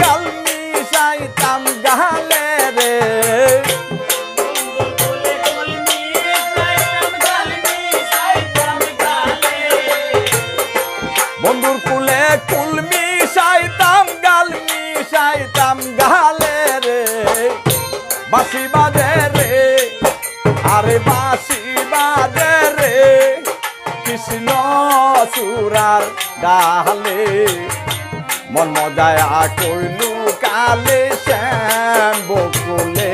গাল মিশাইতাম গালে রে বন্ধুর কুলে কুল মিশাইতাম গাল মিশাইতাম গালে রে বাঁশি বাজে রে আরে বাঁশি বাজে রে কৃষ্ণ চূড়ার ডালে মন মজায়া কইলু কালে শ্যাম বকুলে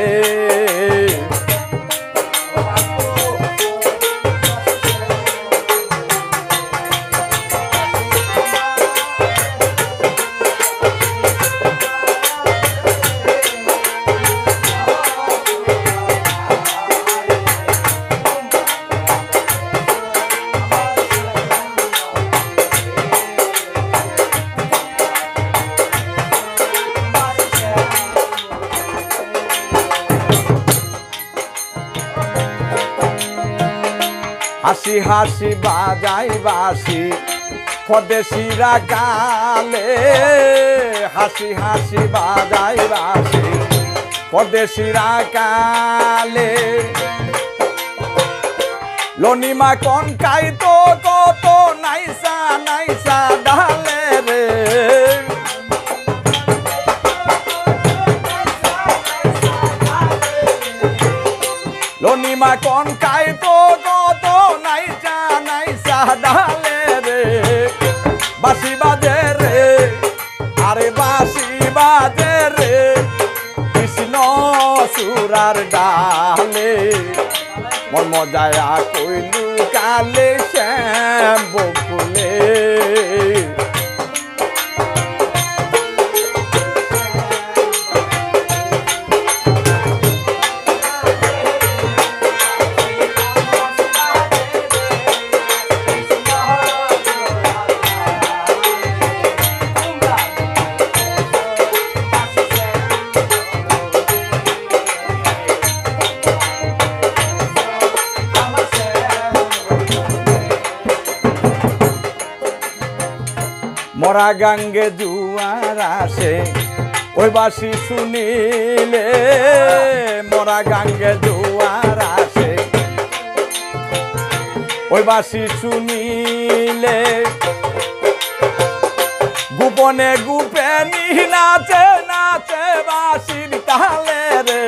হাসি হাসি বাজাই বাসি পরদেশিরা গালে হাসি হাসি বাজাই বাসি পরদেশিরা গালে লনিমা কোন কাইতো কত নাইসা নাইসা ডালে রে লনিমা কোন কাইতো কত নাইসা নাইসা ডালে রে বাঁশি বাজে রে আরে বাঁশি বাজে রে কৃষ্ণ চূড়ার ডালে মন মজায়া কইলু কালে শ্যাম বকুলে মরা গাঙ্গে জুয়ার আসে ওই বাঁশি শুনিলে মরা গাঙ্গে জুয়ার আসে ওই বাঁশি শুনিলে গোপনে গোপনে নাচে নাচে বাঁশির তালে রে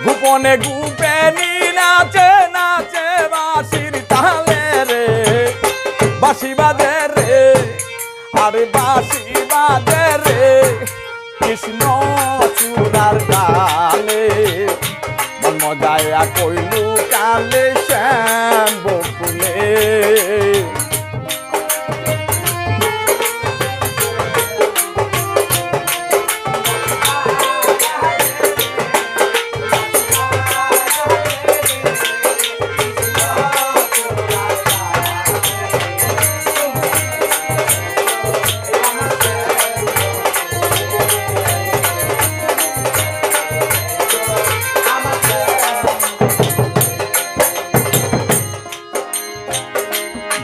গোপনে গোপনে নাচে নাচে বাঁশির তালে রে বাঁশি বাজে রে আরে বাঁশি বাজে রে কৃষ্ণ চূড়ার ডালে মন মজায়া কইলু কালে শ্যাম বকুলে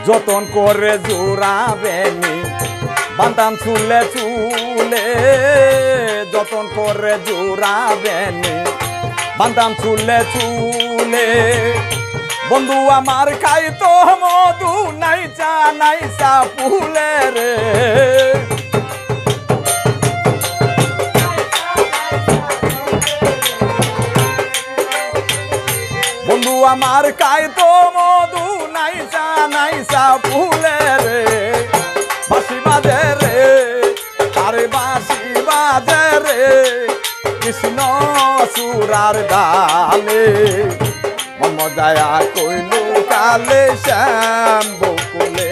যতন করে জোড়াবেনি বান্ধান চুলে চুলে যতন করে জোড়াবেনি বান্ধান চুলে চুলে বন্ধু আমার খাইতো মধু নাইচা নাইচা ফুলে রে বন্ধু আমার খাইতো মধু নাইচা নাইচা ফুলে রে বাঁশি বাজে রে আরে বাঁশি বাজে রে কৃষ্ণ চূড়ার ডালে মন মজায়া কইলু কালে শ্যাম বকুলে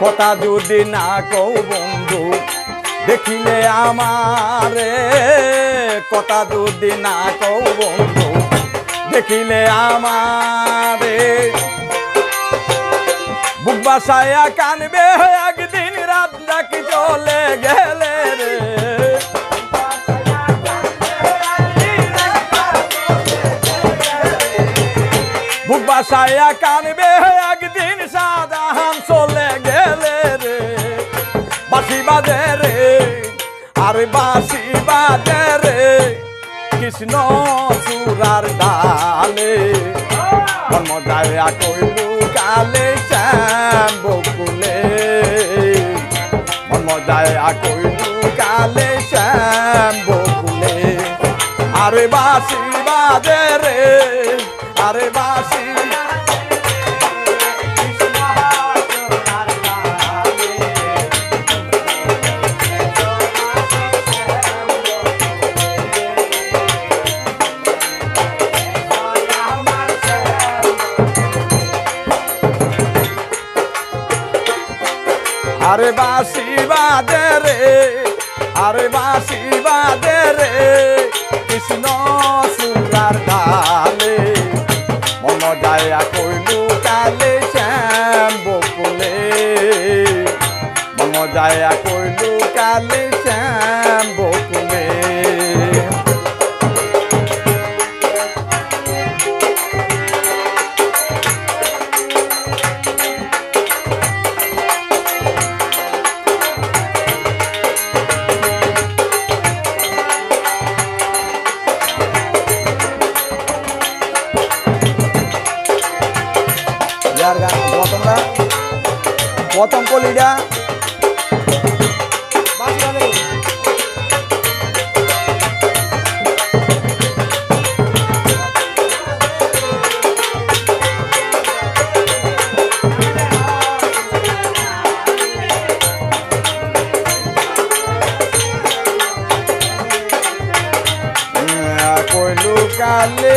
কথা যদি না কও বন্ধু দেখিলে আমারে, কথা যদি না কও বন্ধু দেখিলে আমারে, বুক বাসায়া কানবে একদিন রাত ডাকি চলে গেলে রে, বুক বাসায়া কানবে একদিন শাহজাহান চলে গেলে রে, বাঁশি বাজে রে আর বাঁশি বাজে রে কৃষ্ণ চূড়ার ডালে, জন্ম যায় কইলু কালে শ্যাম বকুলে, জন্ম যায় কইলু কালে শ্যাম বকুলে, আরে বাঁশি বাজে রে আরে বাঁশি, আরে বাঁশি বাজে রে আরে বাঁশি বাজে রে কৃষ্ণ চূড়ার ডালে, মন যায় কইলু কালে শ্যাম বকুলে, মন যায় কইলু কালে শ্যাম বকুলে। প্রথম কলিটা কইলু কালে